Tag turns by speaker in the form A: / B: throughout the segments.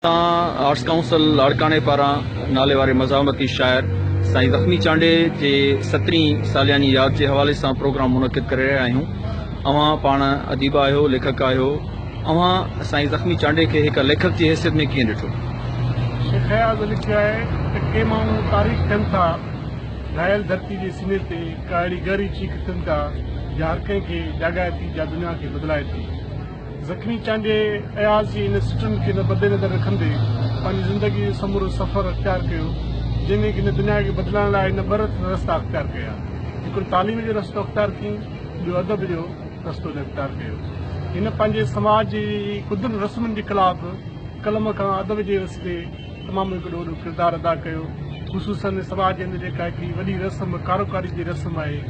A: Arts council लाड़काने पारां नाले वारे मज़ामती शाइर साईं ज़ख़्मी चांडे जे 17वीं सालियानी याद के हवाले से प्रोग्राम मुनक़िद करे रहिया आहियूं। अवां पाण अदीब आहियो, लेखक आहियो। अवां साईं ज़ख़्मी चांडे के एक लेखक की हैसियत में कीअं ॾिठो?
B: शेख हयात लिखियो आहे त के माण्हू तारीख़ कनि था घायल धरती जे सीने ते काड़ी गहरी चीख थियनि था या हर कंहिंखे जाॻाए थी या दुनिया खे बदिलाए थी। ज़ख़्मी चांडे अयाज़ जी इन सिटुनि खे मद्देनज़र रखंदे पंहिंजी ज़िंदगी जो समूरो सफ़र अख़्तियार कयो, जंहिंमें की इन दुनिया खे बदिलाइण लाइ इन ॿ रस्ता अख़्तियार कया। हिकिड़ो तालीम जो रस्तो अख़्तियार कई, ॿियो अदब जो रस्तो अख़्तियार कयो। हिन पंहिंजे समाज जी ख़ुदि रस्मनि जे ख़िलाफ़ कलम खां अदब जे वसीले तमामु हिकिड़ो वॾो किरदारु अदा कयो। ख़ुशूसन समाज जे अंदरि जेका हिकिड़ी वॾी रस्म कारोकारी जी रस्म आहे,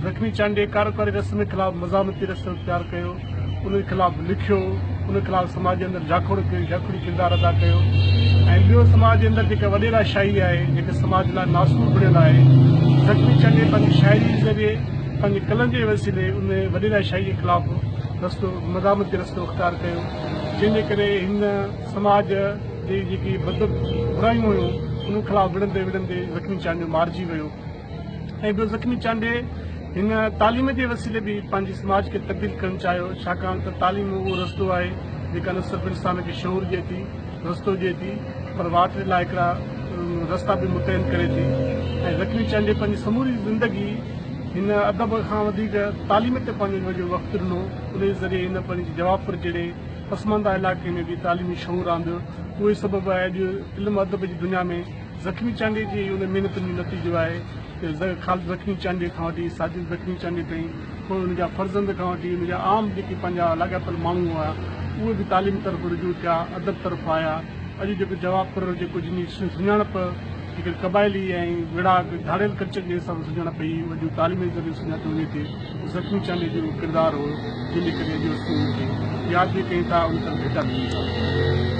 B: ज़ख़्मी चांडे कारोकारी रस्म जे ख़िलाफ़ मज़ामती रस्तो अख़्तियार कयो, उन ख़िलाफ़ लिखियो, उन ख़िलाफ़ समाज जे अंदरि जाखोड़ी किरदारु अदा कयो। ऐं ॿियो समाज जे अंदरि जेका वॾेराशाही आहे, जेके समाज लाइ नासूर बणियल आहे, ज़ख़्मी चांडे पंहिंजी शाइरी जे ज़रिए पंहिंजे कलम जे वसीले उन वॾेराशाही जे ख़िलाफ़ रस्तो मज़ामती रस्तो अख़्तियार कयो, जंहिंजे करे हिन समाज जी जेकी बुरायूं हुयूं उन ख़िलाफ़ विढ़ंदे विढ़ंदे ज़ख़्मी चांडे मारिजी वियो। ऐं ॿियो ज़ख़्मी चांडे हिन तालीम जे वसीले बि पंहिंजे समाज खे तब्दील करणु चाहियो, छाकाणि त तालीम उहो रस्तो आहे जेका न सिर्फ़ु इंसान खे शौर ॾिए थी, रस्तो ॾिए थी, पर वाट लाइ हिकिड़ा रस्ता बि मुतयन करे थी। ऐं ज़ख़्मी चांडे पंहिंजी समूरी ज़िंदगी हिन अदब खां वधीक तालीम ते पंहिंजो वक़्तु ॾिनो। उन जे ज़रिए हिन पंहिंजी जवाबपुर जहिड़े पसमंदा इलाइक़े में बि तालीमी शौर आंदो। उहे सबबु आहे अॼु इल्मु अदब जी दुनिया में ज़ख़्मी चांडे जी उन महिनतुनि जो नतीजो आहे कि ख़ालिद ज़ख़्मी चांडे खां वठी साजिद ज़ख़्मी चांडे ताईं, पोइ उनजा फर्ज़ंद खां वठी उनजा आम जेके पंहिंजा लाॻापियल माण्हू हुआ उहे बि तालीम तरफ़ रुजू थिया, अदब तरफ़ आया। अॼु जेको जवाबपुर जेको जिन सुञाणप हिकिड़ी क़बाइली ऐं विड़ाक धाड़ियल कल्चर जे हिसाब सां सुञाणप पई, अॼु तालीम जे ज़रिए सुञातो वञे थी। ज़ख़्मी चांडे जो किरदारु हो, जंहिंजे करे अॼु यादि बि कयूं था, उन तरफ़